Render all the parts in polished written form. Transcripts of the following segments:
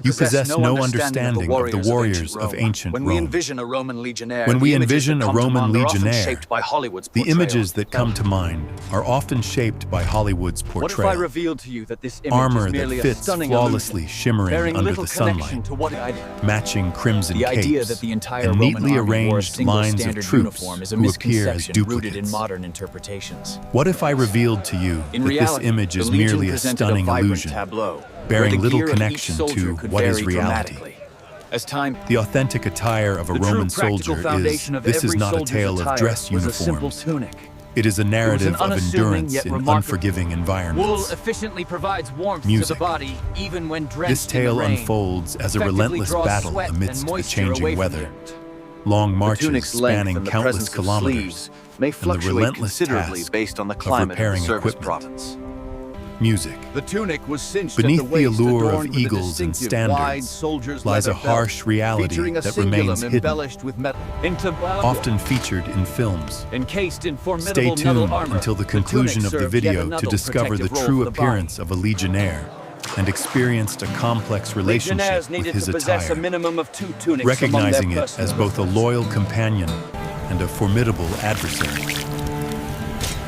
You possess no understanding of the warriors of ancient Rome. When we envision a Roman legionnaire, the images that come to mind are often shaped by Hollywood's portrayal. What if I revealed to you that this image Armor is merely that fits a stunning flawlessly illusion, shimmering bearing under little the connection sunlight, to what matching crimson The idea capes, that the entire and Roman neatly army wore a arranged single lines of standard troops uniform is a who appear as misconception rooted in duplicates. modern interpretations. What if I revealed to you In that reality, this image is the Legion merely a presented stunning vibrant illusion, tableau, bearing where the little gear of each connection soldier to could what is vary reality? dramatically. As time, The authentic attire of a the true Roman practical soldier foundation of this is every not a soldier's tale of attire dress was a simple uniforms. tunic. It is a narrative of unassuming endurance yet in remarkable- unforgiving Wool environments. efficiently provides warmth Music. to the body, even when drenched This tale in the rain. unfolds as a Effectively relentless draws battle sweat and amidst the moisture away changing from weather. you. Long The marches tunic's length spanning and the countless presence of kilometers, sleeves may and the fluctuate relentless considerably task based on the of climate of the repairing service equipment. province. Music. The tunic was cinched Beneath at the the waist, allure of adorned with a eagles and distinctive wide standards soldier's lies a leather belt, harsh reality featuring a that cingulum remains hidden, embellished with metal. Into often featured in films. encased in Stay formidable tuned metal armor. until the conclusion tunic of the served yet video to another discover the protective role true for the body. appearance of a legionnaire and experienced a complex relationship Legionnaires with needed his to possess a attire, minimum of 2 tunics recognizing among their it as both a loyal companion and a formidable adversary.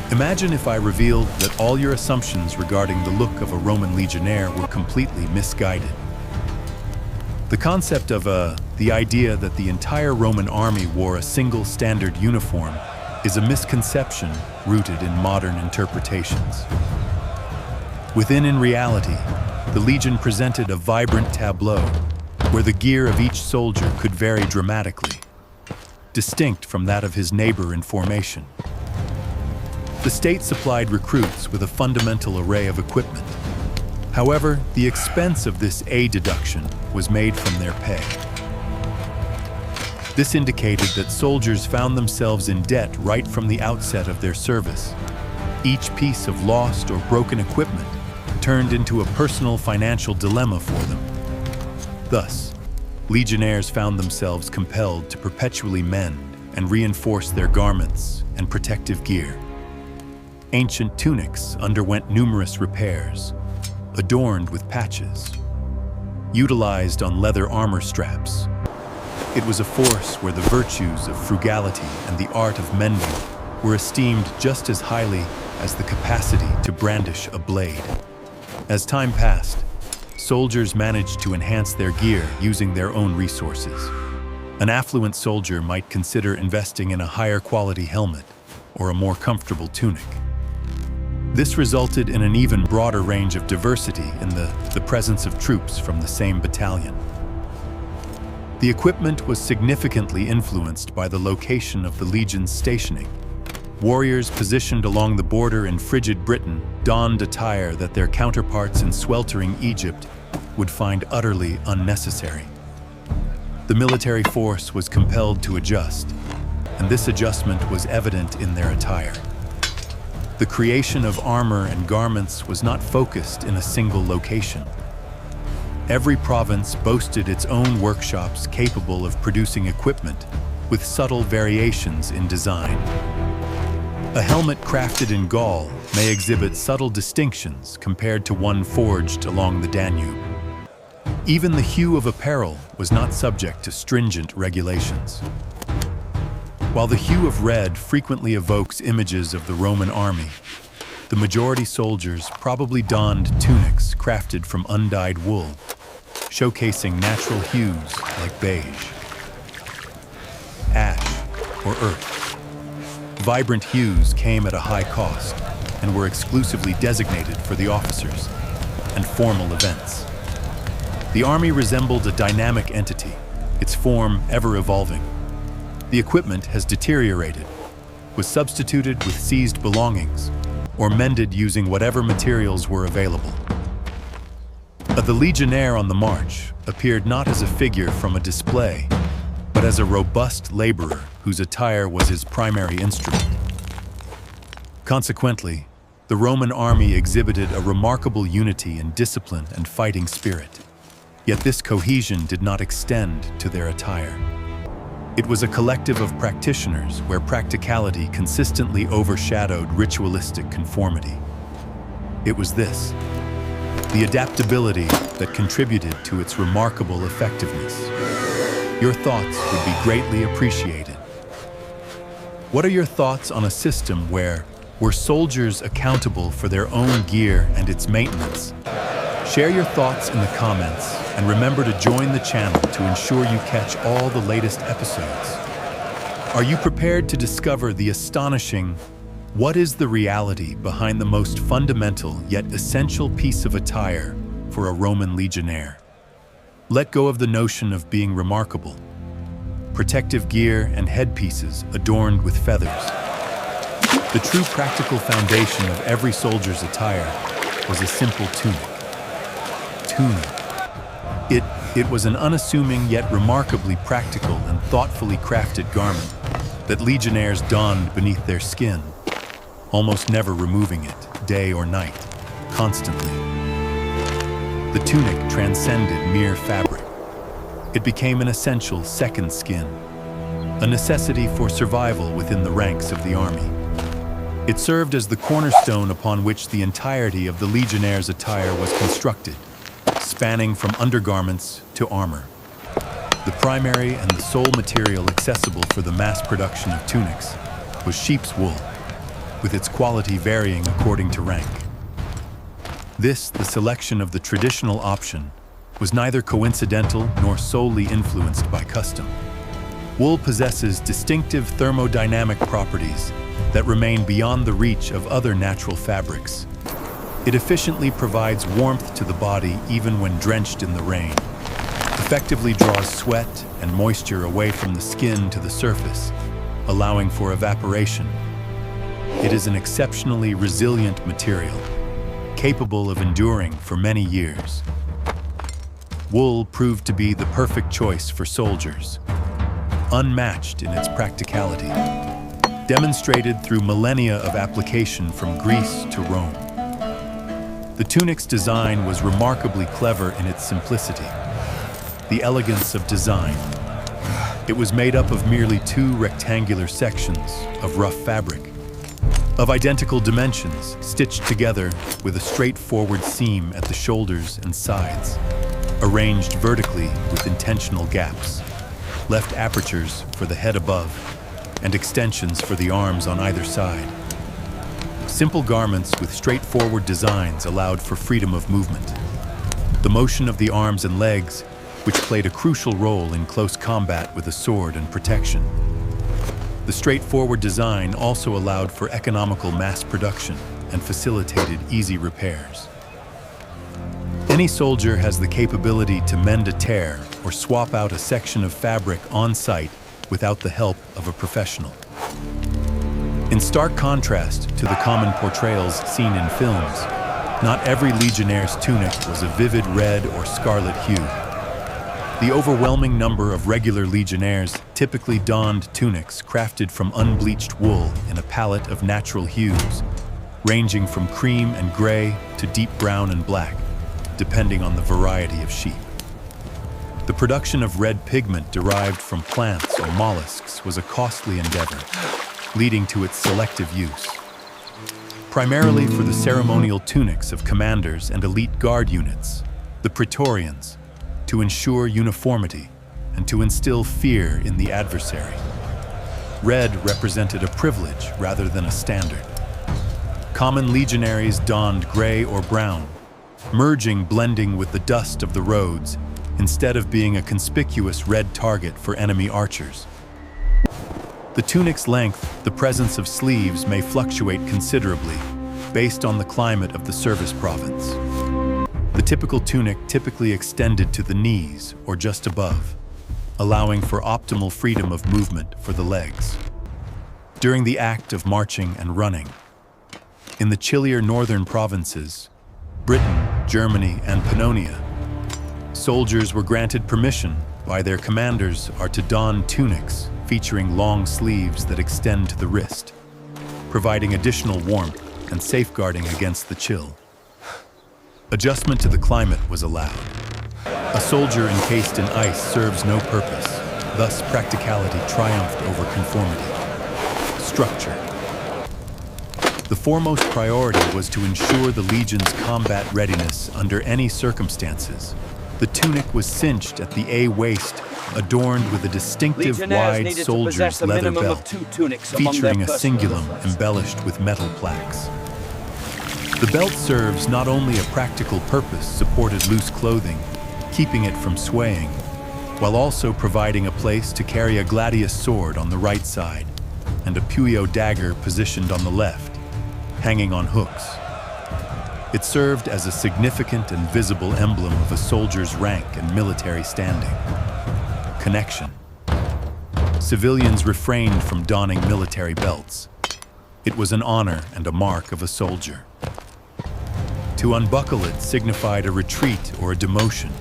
Imagine if I revealed that all your assumptions regarding the look of a Roman legionnaire were completely misguided. The concept of the idea that the entire Roman army wore a single standard uniform is a misconception rooted in modern interpretations. In reality, the Legion presented a vibrant tableau where the gear of each soldier could vary dramatically, distinct from that of his neighbor in formation. The state supplied recruits with a fundamental array of equipment. However, the expense of this deduction was made from their pay. This indicated that soldiers found themselves in debt right from the outset of their service. Each piece of lost or broken equipment turned into a personal financial dilemma for them. Thus, legionnaires found themselves compelled to perpetually mend and reinforce their garments and protective gear. Ancient tunics underwent numerous repairs, adorned with patches, utilized on leather armor straps. It was a force where the virtues of frugality and the art of mending were esteemed just as highly as the capacity to brandish a blade. As time passed, soldiers managed to enhance their gear using their own resources. An affluent soldier might consider investing in a higher quality helmet or a more comfortable tunic. This resulted in an even broader range of diversity in the presence of troops from the same battalion. The equipment was significantly influenced by the location of the Legion's stationing. Warriors positioned along the border in frigid Britain donned attire that their counterparts in sweltering Egypt would find utterly unnecessary. The military force was compelled to adjust, and this adjustment was evident in their attire. The creation of armor and garments was not focused in a single location. Every province boasted its own workshops capable of producing equipment with subtle variations in design. A helmet crafted in Gaul may exhibit subtle distinctions compared to one forged along the Danube. Even the hue of apparel was not subject to stringent regulations. While the hue of red frequently evokes images of the Roman army, the majority soldiers probably donned tunics crafted from undyed wool, showcasing natural hues like beige, ash, or earth. Vibrant hues came at a high cost and were exclusively designated for the officers and formal events. The army resembled a dynamic entity, its form ever evolving. The equipment has deteriorated, was substituted with seized belongings, or mended using whatever materials were available. But the legionnaire on the march appeared not as a figure from a display, but as a robust laborer whose attire was his primary instrument. Consequently, the Roman army exhibited a remarkable unity in discipline and fighting spirit. Yet this cohesion did not extend to their attire. It was a collective of practitioners where practicality consistently overshadowed ritualistic conformity. It was this, the adaptability that contributed to its remarkable effectiveness. Your thoughts would be greatly appreciated. What are your thoughts on a system where were soldiers accountable for their own gear and its maintenance? Share your thoughts in the comments and remember to join the channel to ensure you catch all the latest episodes. Are you prepared to discover the astonishing, what is the reality behind the most fundamental yet essential piece of attire for a Roman legionnaire? Let go of the notion of being remarkable. Protective gear and headpieces adorned with feathers. The true practical foundation of every soldier's attire was a simple tunic. It was an unassuming yet remarkably practical and thoughtfully crafted garment that legionnaires donned beneath their skin, almost never removing it, day or night, constantly. The tunic transcended mere fabric. It became an essential second skin, a necessity for survival within the ranks of the army. It served as the cornerstone upon which the entirety of the legionnaire's attire was constructed, spanning from undergarments to armor. The primary and the sole material accessible for the mass production of tunics was sheep's wool, with its quality varying according to rank. This, the selection of the traditional option, was neither coincidental nor solely influenced by custom. Wool possesses distinctive thermodynamic properties that remain beyond the reach of other natural fabrics. It efficiently provides warmth to the body even when drenched in the rain, effectively draws sweat and moisture away from the skin to the surface, allowing for evaporation. It is an exceptionally resilient material, capable of enduring for many years. Wool proved to be the perfect choice for soldiers, unmatched in its practicality, demonstrated through millennia of application from Greece to Rome. The tunic's design was remarkably clever in its simplicity, the elegance of design. It was made up of merely two rectangular sections of rough fabric, of identical dimensions, stitched together with a straightforward seam at the shoulders and sides, arranged vertically with intentional gaps, left apertures for the head above, and extensions for the arms on either side. Simple garments with straightforward designs allowed for freedom of movement. The motion of the arms and legs, which played a crucial role in close combat with a sword and protection. The straightforward design also allowed for economical mass production and facilitated easy repairs. Any soldier has the capability to mend a tear or swap out a section of fabric on site without the help of a professional. In stark contrast to the common portrayals seen in films, not every legionnaire's tunic was a vivid red or scarlet hue. The overwhelming number of regular legionnaires typically donned tunics crafted from unbleached wool in a palette of natural hues, ranging from cream and gray to deep brown and black, depending on the variety of sheep. The production of red pigment derived from plants or mollusks was a costly endeavor, leading to its selective use. Primarily for the ceremonial tunics of commanders and elite guard units, the Praetorians, to ensure uniformity and to instill fear in the adversary. Red represented a privilege rather than a standard. Common legionaries donned gray or brown, blending with the dust of the roads instead of being a conspicuous red target for enemy archers. The tunic's length, the presence of sleeves may fluctuate considerably based on the climate of the service province. The typical tunic typically extended to the knees or just above, allowing for optimal freedom of movement for the legs. During the act of marching and running, in the chillier northern provinces, Britain, Germany, and Pannonia, soldiers were granted permission by their commanders to don tunics featuring long sleeves that extend to the wrist, providing additional warmth and safeguarding against the chill. Adjustment to the climate was allowed. A soldier encased in ice serves no purpose, thus practicality triumphed over conformity. Structure. The foremost priority was to ensure the legion's combat readiness under any circumstances. The tunic was cinched at the A-waist, adorned with a distinctive Legionnaires wide needed to soldier's possess a leather minimum belt, of 2 tunics among featuring their a personal cingulum effects. embellished with metal plaques. The belt serves not only a practical purpose, supported loose clothing, keeping it from swaying, while also providing a place to carry a gladius sword on the right side and a puyo dagger positioned on the left, hanging on hooks. It served as a significant and visible emblem of a soldier's rank and military standing. Connection. Civilians refrained from donning military belts. It was an honor and a mark of a soldier. To unbuckle it signified a retreat or a demotion,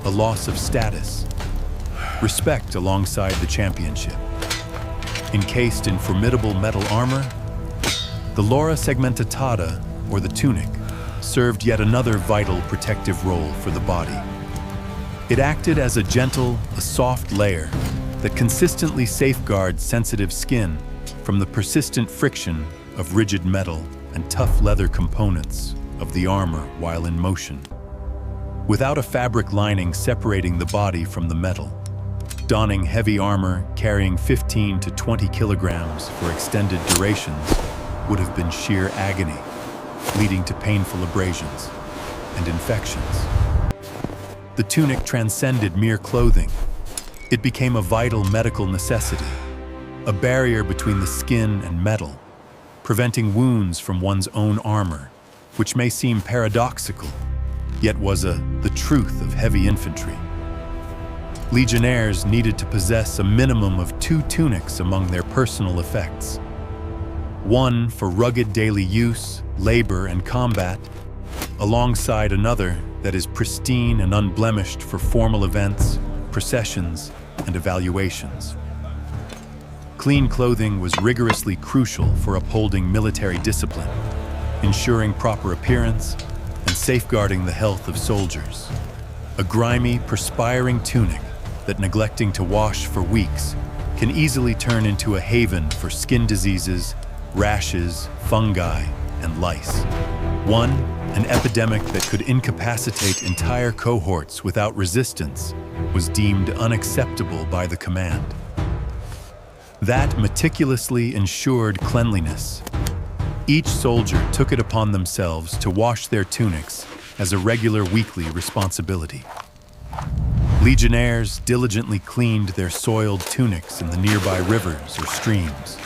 a loss of status, respect alongside the championship. Encased in formidable metal armor, the lorica segmentata, or the tunic, served yet another vital protective role for the body. It acted as a gentle, a soft layer that consistently safeguards sensitive skin from the persistent friction of rigid metal and tough leather components of the armor while in motion. Without a fabric lining separating the body from the metal, donning heavy armor carrying 15 to 20 kilograms for extended durations would have been sheer agony, leading to painful abrasions and infections. The tunic transcended mere clothing. It became a vital medical necessity, a barrier between the skin and metal, preventing wounds from one's own armor, which may seem paradoxical, yet was the truth of heavy infantry. Legionnaires needed to possess a minimum of 2 tunics among their personal effects. One for rugged daily use, labor, and combat, alongside another that is pristine and unblemished for formal events, processions, and evaluations. Clean clothing was rigorously crucial for upholding military discipline, ensuring proper appearance, and safeguarding the health of soldiers. A grimy, perspiring tunic that, neglecting to wash for weeks, can easily turn into a haven for skin diseases, rashes, fungi, and lice. An epidemic that could incapacitate entire cohorts without resistance was deemed unacceptable by the command. That meticulously ensured cleanliness. Each soldier took it upon themselves to wash their tunics as a regular weekly responsibility. Legionnaires diligently cleaned their soiled tunics in the nearby rivers or streams,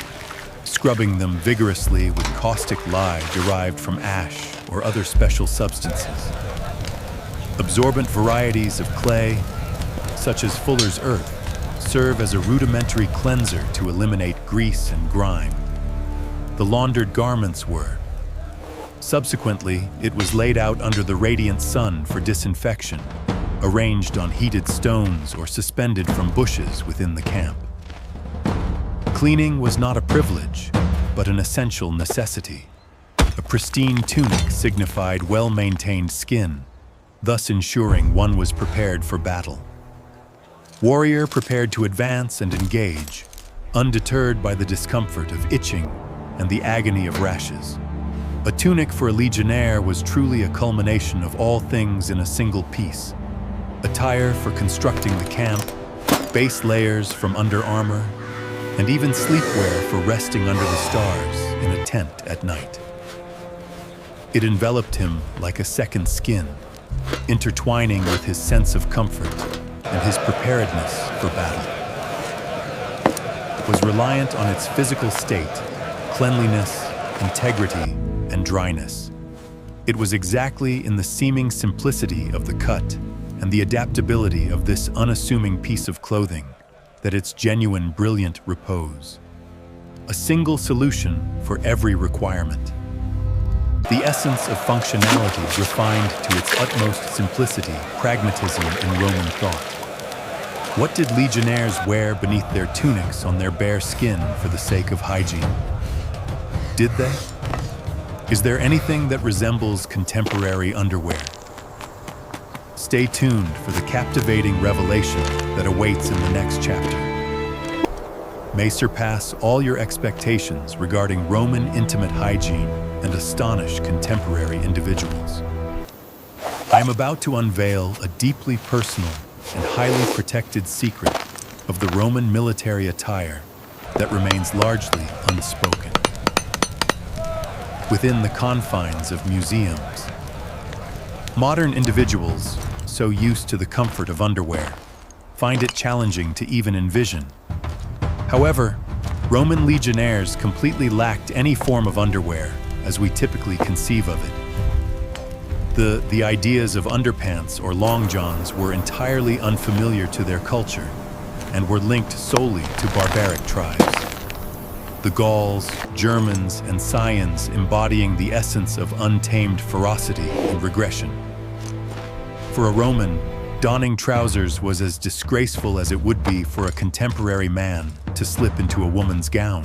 scrubbing them vigorously with caustic lye derived from ash or other special substances. Absorbent varieties of clay, such as fuller's earth, serve as a rudimentary cleanser to eliminate grease and grime. The laundered garments were. Subsequently, it was laid out under the radiant sun for disinfection, arranged on heated stones or suspended from bushes within the camp. Cleaning was not a privilege, but an essential necessity. A pristine tunic signified well-maintained skin, thus ensuring one was prepared for battle. Warrior prepared to advance and engage, undeterred by the discomfort of itching and the agony of rashes. A tunic for a legionnaire was truly a culmination of all things in a single piece. Attire for constructing the camp, base layers from under armor, and even sleepwear for resting under the stars in a tent at night. It enveloped him like a second skin, intertwining with his sense of comfort and his preparedness for battle. It was reliant on its physical state, cleanliness, integrity, and dryness. It was exactly in the seeming simplicity of the cut and the adaptability of this unassuming piece of clothing that its genuine, brilliant repose. A single solution for every requirement. The essence of functionality refined to its utmost simplicity, pragmatism, and Roman thought. What did legionnaires wear beneath their tunics on their bare skin for the sake of hygiene? Did they? Is there anything that resembles contemporary underwear? Stay tuned for the captivating revelation that awaits in the next chapter. may surpass all your expectations regarding Roman intimate hygiene and astonish contemporary individuals. I am about to unveil a deeply personal and highly protected secret of the Roman military attire that remains largely unspoken. Within the confines of museums, modern individuals, so used to the comfort of underwear, find it challenging to even envision. However, Roman legionnaires completely lacked any form of underwear as we typically conceive of it. The ideas of underpants or long johns were entirely unfamiliar to their culture and were linked solely to barbaric tribes. The Gauls, Germans, and Scythians embodying the essence of untamed ferocity and regression. For a Roman, donning trousers was as disgraceful as it would be for a contemporary man to slip into a woman's gown.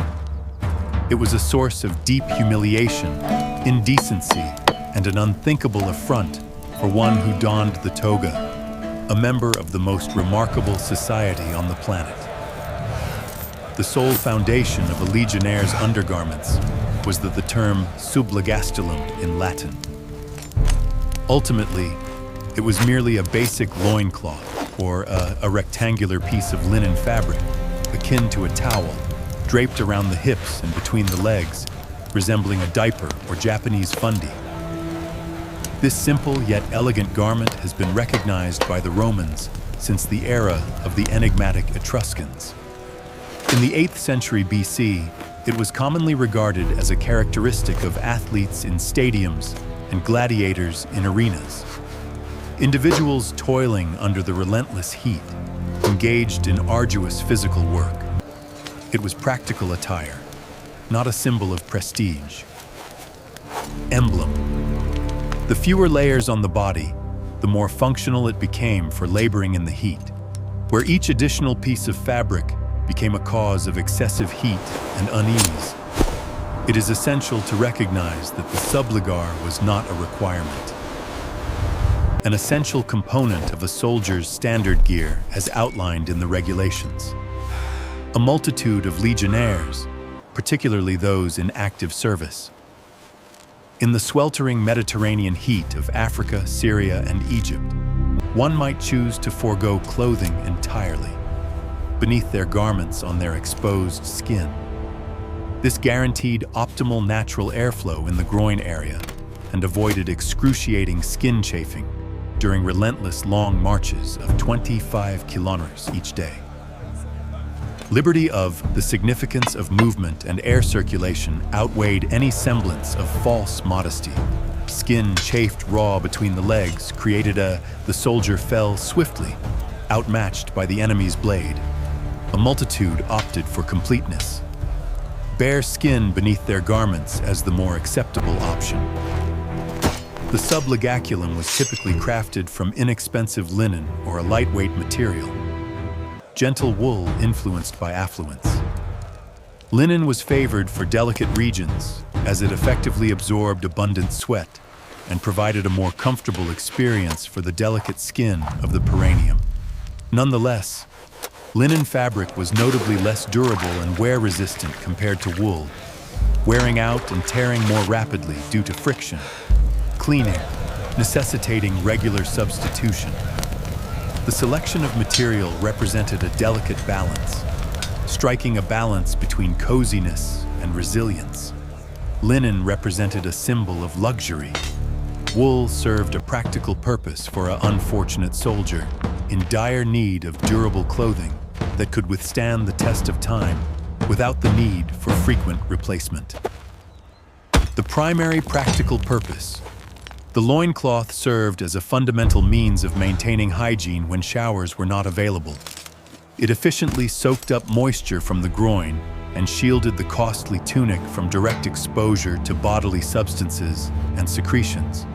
It was a source of deep humiliation, indecency, and an unthinkable affront for one who donned the toga, a member of the most remarkable society on the planet. The sole foundation of a legionnaire's undergarments was the term subligastulum in Latin. Ultimately, it was merely a basic loincloth, or a rectangular piece of linen fabric, akin to a towel, draped around the hips and between the legs, resembling a diaper or Japanese fundy. This simple yet elegant garment has been recognized by the Romans since the era of the enigmatic Etruscans. In the 8th century BC, it was commonly regarded as a characteristic of athletes in stadiums and gladiators in arenas. Individuals toiling under the relentless heat, engaged in arduous physical work. It was practical attire, not a symbol of prestige. Emblem. The fewer layers on the body, the more functional it became for laboring in the heat, where each additional piece of fabric became a cause of excessive heat and unease. It is essential to recognize that the subligar was not a requirement. An essential component of a soldier's standard gear as outlined in the regulations. A multitude of legionnaires, particularly those in active service. In the sweltering Mediterranean heat of Africa, Syria, and Egypt, one might choose to forego clothing entirely, beneath their garments on their exposed skin. This guaranteed optimal natural airflow in the groin area and avoided excruciating skin chafing during relentless long marches of 25 kilometers each day. Liberty of the significance of movement and air circulation outweighed any semblance of false modesty. Skin chafed raw between the legs created the soldier fell swiftly, outmatched by the enemy's blade. A multitude opted for completeness. Bare skin beneath their garments as the more acceptable option. The subligaculum was typically crafted from inexpensive linen or a lightweight material. Gentle wool influenced by affluence. Linen was favored for delicate regions as it effectively absorbed abundant sweat and provided a more comfortable experience for the delicate skin of the perineum. Nonetheless, linen fabric was notably less durable and wear-resistant compared to wool, wearing out and tearing more rapidly due to friction, cleaning, necessitating regular substitution. The selection of material represented a delicate balance, striking a balance between coziness and resilience. Linen represented a symbol of luxury. Wool served a practical purpose for an unfortunate soldier in dire need of durable clothing that could withstand the test of time without the need for frequent replacement. The primary practical purpose. The loincloth served as a fundamental means of maintaining hygiene when showers were not available. It efficiently soaked up moisture from the groin and shielded the costly tunic from direct exposure to bodily substances and secretions.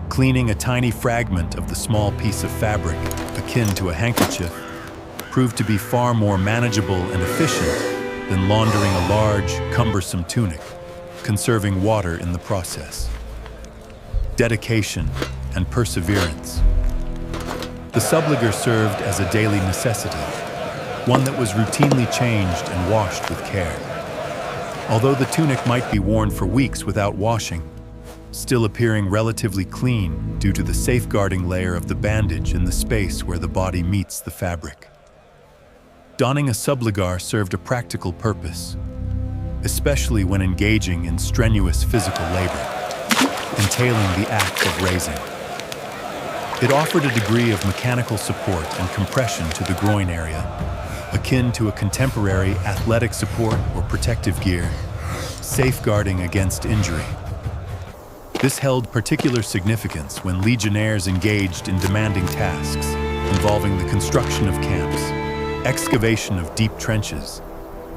Cleaning a tiny fragment of the small piece of fabric, akin to a handkerchief, proved to be far more manageable and efficient than laundering a large, cumbersome tunic, conserving water in the process. Dedication and perseverance. The subligar served as a daily necessity. one that was routinely changed and washed with care. Although the tunic might be worn for weeks without washing, still appearing relatively clean due to the safeguarding layer of the bandage in the space where the body meets the fabric. Donning a subligar served a practical purpose, especially when engaging in strenuous physical labor, entailing the act of raising. It offered a degree of mechanical support and compression to the groin area, akin to a contemporary athletic support or protective gear, safeguarding against injury. This held particular significance when legionnaires engaged in demanding tasks involving the construction of camps, excavation of deep trenches,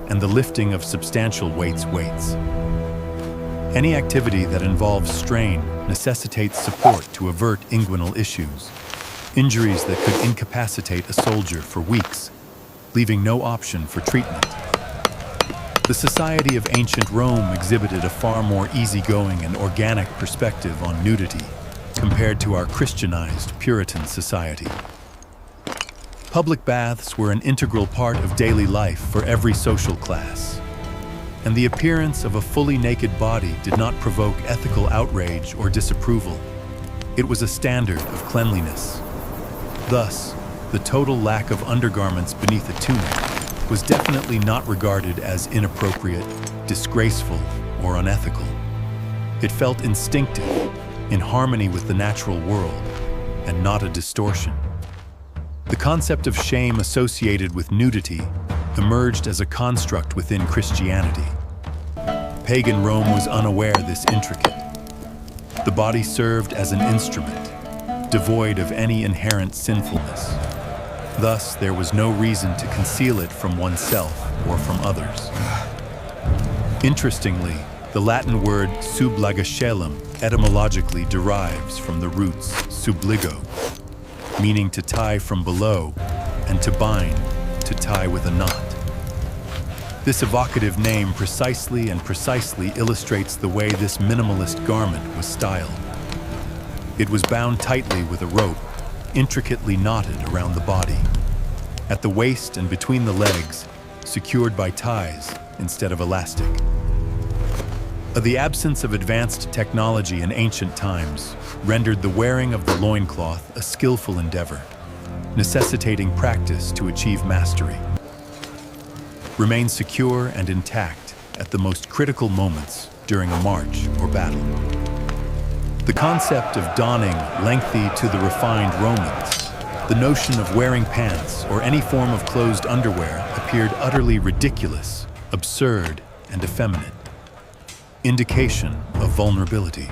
and the lifting of substantial weights. Any activity that involves strain necessitates support to avert inguinal issues, injuries that could incapacitate a soldier for weeks, leaving no option for treatment. The society of ancient Rome exhibited a far more easygoing and organic perspective on nudity compared to our Christianized Puritan society. Public baths were an integral part of daily life for every social class, and the appearance of a fully naked body did not provoke ethical outrage or disapproval. It was a standard of cleanliness. Thus, the total lack of undergarments beneath a tunic was definitely not regarded as inappropriate, disgraceful, or unethical. It felt instinctive, in harmony with the natural world, and not a distortion. The concept of shame associated with nudity emerged as a construct within Christianity. Pagan Rome was unaware this intricate. The body served as an instrument, devoid of any inherent sinfulness. Thus, there was no reason to conceal it from oneself or from others. Interestingly, the Latin word sublagacelum etymologically derives from the roots subligo, meaning to tie from below, and to bind, to tie with a knot. This evocative name precisely illustrates the way this minimalist garment was styled. It was bound tightly with a rope, intricately knotted around the body. At the waist and between the legs, secured by ties instead of elastic. The absence of advanced technology in ancient times rendered the wearing of the loincloth a skillful endeavor, necessitating practice to achieve mastery. Remain secure and intact at the most critical moments during a march or battle. The concept of donning lengthy to the refined Romans, the notion of wearing pants or any form of closed underwear appeared utterly ridiculous, absurd, and effeminate. Indication of vulnerability.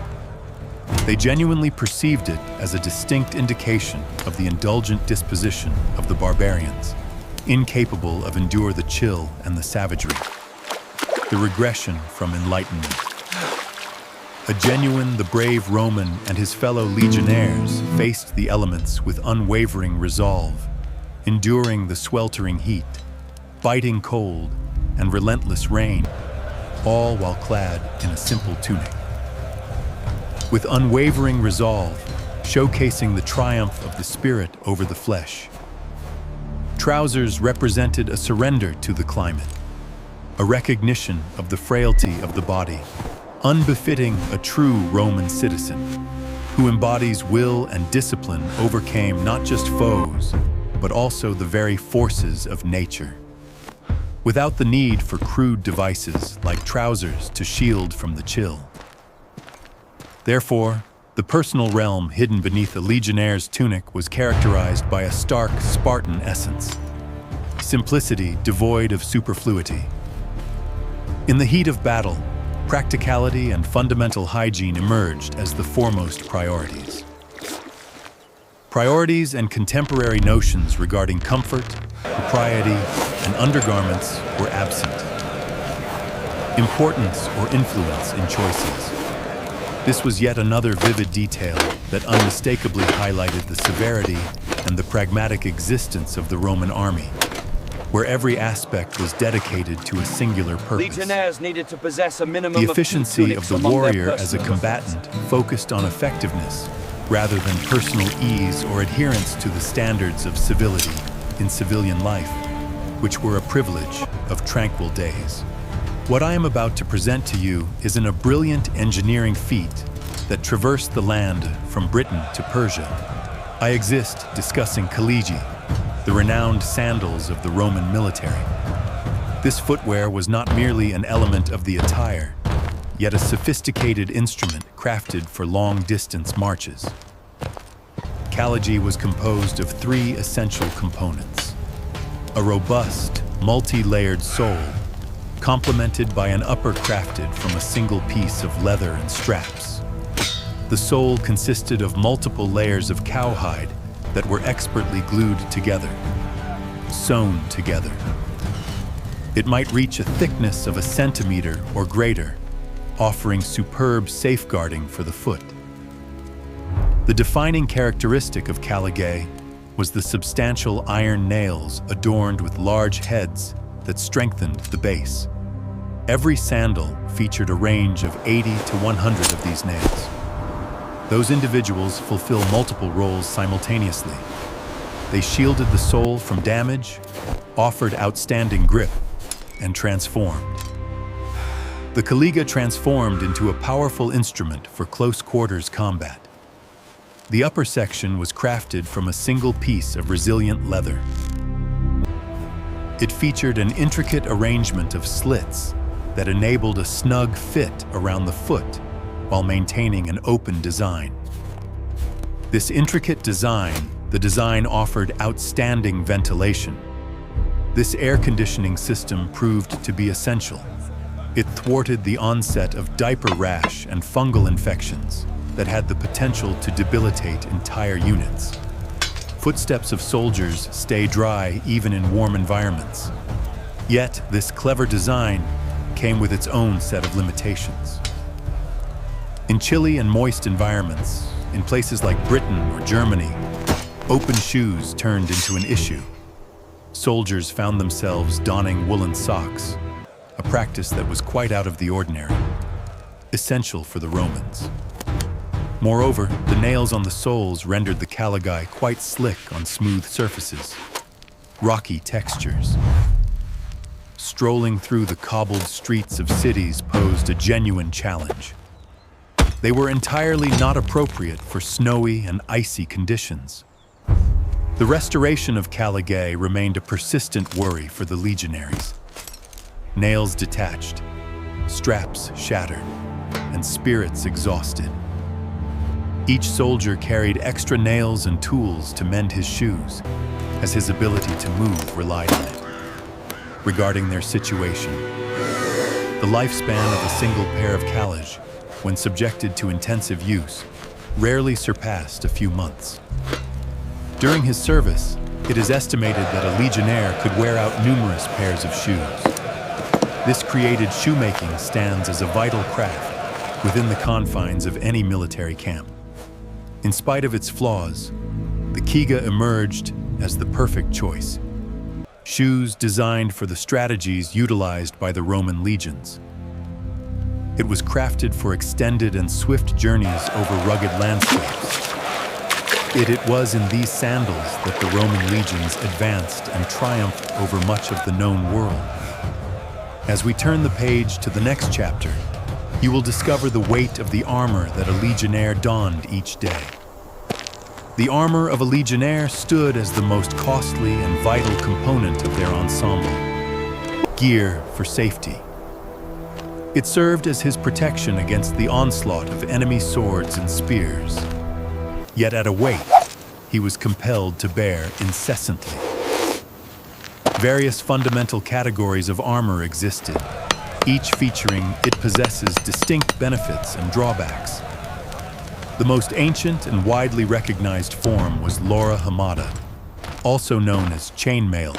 They genuinely perceived it as a distinct indication of the indulgent disposition of the barbarians, incapable of endure the chill and the savagery, the regression from enlightenment. A genuine, the brave Roman and his fellow legionnaires faced the elements with unwavering resolve, enduring the sweltering heat, biting cold, and relentless rain, all while clad in a simple tunic. With unwavering resolve, showcasing the triumph of the spirit over the flesh. Trousers represented a surrender to the climate, a recognition of the frailty of the body, unbefitting a true Roman citizen, who embodies will and discipline overcame not just foes, but also the very forces of nature. Without the need for crude devices like trousers to shield from the chill. Therefore, the personal realm hidden beneath a legionnaire's tunic was characterized by a stark Spartan essence, simplicity devoid of superfluity. In the heat of battle, practicality and fundamental hygiene emerged as the foremost priorities. Priorities and contemporary notions regarding comfort, propriety, and undergarments were absent. Importance or influence in choices. This was yet another vivid detail that unmistakably highlighted the severity and the pragmatic existence of the Roman army, where every aspect was dedicated to a singular purpose. Legionnaires needed to possess a minimum The efficiency of the among their warrior as a personnel. combatant focused on effectiveness rather than personal ease or adherence to the standards of civility in civilian life. which were a privilege of tranquil days. What I am about to present to you is a brilliant engineering feat that traversed the land from Britain to Persia. I exist discussing colegi, the renowned sandals of the Roman military. This footwear was not merely an element of the attire, yet a sophisticated instrument crafted for long-distance marches. Colegi was composed of three essential components: a robust, multi-layered sole, complemented by an upper crafted from a single piece of leather and straps. The sole consisted of multiple layers of cowhide that were expertly glued together, sewn together. It might reach a thickness of a centimeter or greater, offering superb safeguarding for the foot. The defining characteristic of colegi was the substantial iron nails adorned with large heads that strengthened the base. Every sandal featured a range of 80 to 100 of these nails. Those individuals fulfill multiple roles simultaneously. They shielded the sole from damage, offered outstanding grip, and transformed. The collega transformed into a powerful instrument for close quarters combat. The upper section was crafted from a single piece of resilient leather. It featured an intricate arrangement of slits that enabled a snug fit around the foot while maintaining an open design. This intricate design, the design offered outstanding ventilation. This air conditioning system proved to be essential. It thwarted the onset of diaper rash and fungal infections that had the potential to debilitate entire units. Footsteps of soldiers stay dry even in warm environments. Yet, this clever design came with its own set of limitations. In chilly and moist environments, in places like Britain or Germany, open shoes turned into an issue. Soldiers found themselves donning woolen socks, a practice that was quite out of the ordinary, essential for the Romans. Moreover, the nails on the soles rendered the colegi quite slick on smooth surfaces, rocky textures. Strolling through the cobbled streets of cities posed a genuine challenge. They were entirely not appropriate for snowy and icy conditions. The restoration of colegi remained a persistent worry for the legionaries. Nails detached, straps shattered, and spirits exhausted. Each soldier carried extra nails and tools to mend his shoes, as his ability to move relied on it. Regarding their situation, the lifespan of a single pair of colegi, when subjected to intensive use, rarely surpassed a few months. During his service, it is estimated that a legionnaire could wear out numerous pairs of shoes. This created shoemaking stands as a vital craft within the confines of any military camp. In spite of its flaws, the collega emerged as the perfect choice. Shoes designed for the strategies utilized by the Roman legions. It was crafted for extended and swift journeys over rugged landscapes. It was in these sandals that the Roman legions advanced and triumphed over much of the known world. As we turn the page to the next chapter, you will discover the weight of the armor that a legionnaire donned each day. The armor of a legionnaire stood as the most costly and vital component of their ensemble. Gear for safety. It served as his protection against the onslaught of enemy swords and spears. Yet at a weight, he was compelled to bear incessantly. Various fundamental categories of armor existed, each featuring it possesses distinct benefits and drawbacks. The most ancient and widely recognized form was lorica, also known as chainmail.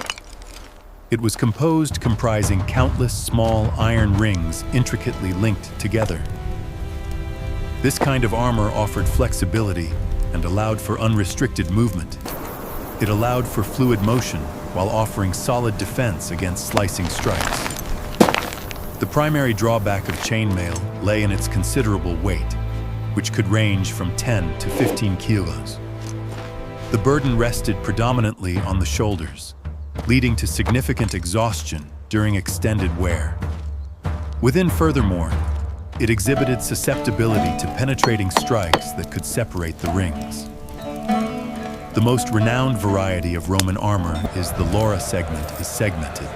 It was composed comprising countless small iron rings intricately linked together. This kind of armor offered flexibility and allowed for unrestricted movement. It allowed for fluid motion while offering solid defense against slicing strikes. The primary drawback of chainmail lay in its considerable weight, which could range from 10 to 15 kilos. The burden rested predominantly on the shoulders, leading to significant exhaustion during extended wear. Within furthermore, it exhibited susceptibility to penetrating strikes that could separate the rings. The most renowned variety of Roman armor is the lorica segment is segmented.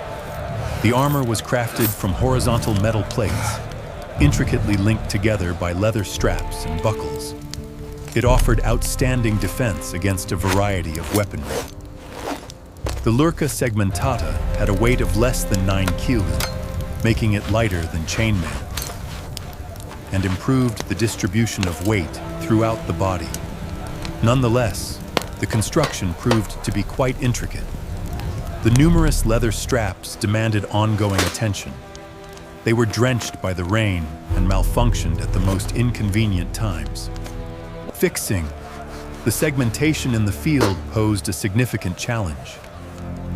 The armor was crafted from horizontal metal plates, intricately linked together by leather straps and buckles. It offered outstanding defense against a variety of weaponry. The lorica segmentata had a weight of less than 9 kg, making it lighter than chainmail, and improved the distribution of weight throughout the body. Nonetheless, the construction proved to be quite intricate. The numerous leather straps demanded ongoing attention. They were drenched by the rain and malfunctioned at the most inconvenient times. Fixing. The segmentation in the field posed a significant challenge.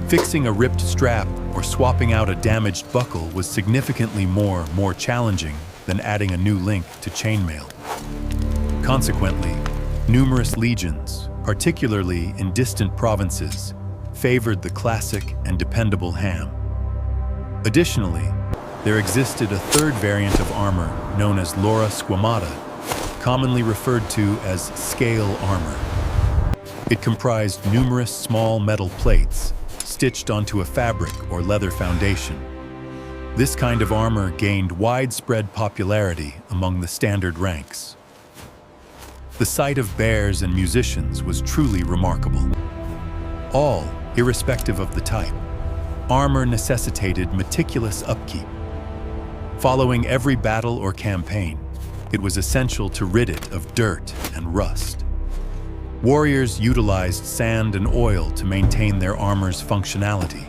Fixing a ripped strap or swapping out a damaged buckle was significantly more challenging than adding a new link to chainmail. Consequently, numerous legions, particularly in distant provinces, favored the classic and dependable ham. Additionally, there existed a third variant of armor known as lorica squamata, commonly referred to as scale armor. It comprised numerous small metal plates stitched onto a fabric or leather foundation. This kind of armor gained widespread popularity among the standard ranks. The sight of bears and musicians was truly remarkable. All, irrespective of the type, armor necessitated meticulous upkeep. Following every battle or campaign, it was essential to rid it of dirt and rust. Warriors utilized sand and oil to maintain their armor's functionality.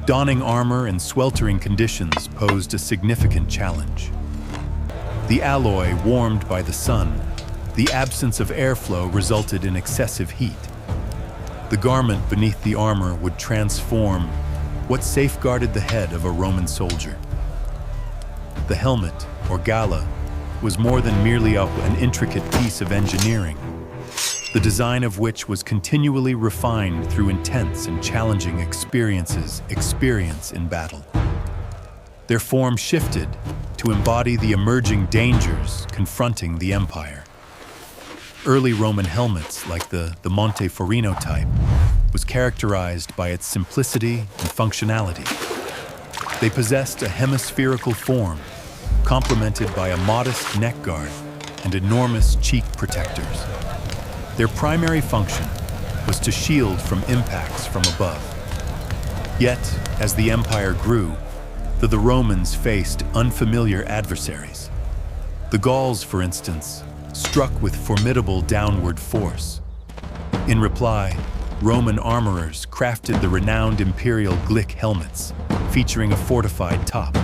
Donning armor in sweltering conditions posed a significant challenge. The alloy warmed by the sun, the absence of airflow resulted in excessive heat. The garment beneath the armor would transform what safeguarded the head of a Roman soldier. The helmet, or gala, was more than merely an intricate piece of engineering, the design of which was continually refined through intense and challenging experience in battle. Their form shifted to embody the emerging dangers confronting the empire. Early Roman helmets, like the Monteforino type, was characterized by its simplicity and functionality. They possessed a hemispherical form, complemented by a modest neck guard and enormous cheek protectors. Their primary function was to shield from impacts from above. Yet, as the empire grew, the Romans faced unfamiliar adversaries. The Gauls, for instance, struck with formidable downward force. In reply, Roman armorers crafted the renowned imperial Glick helmets, featuring a fortified top.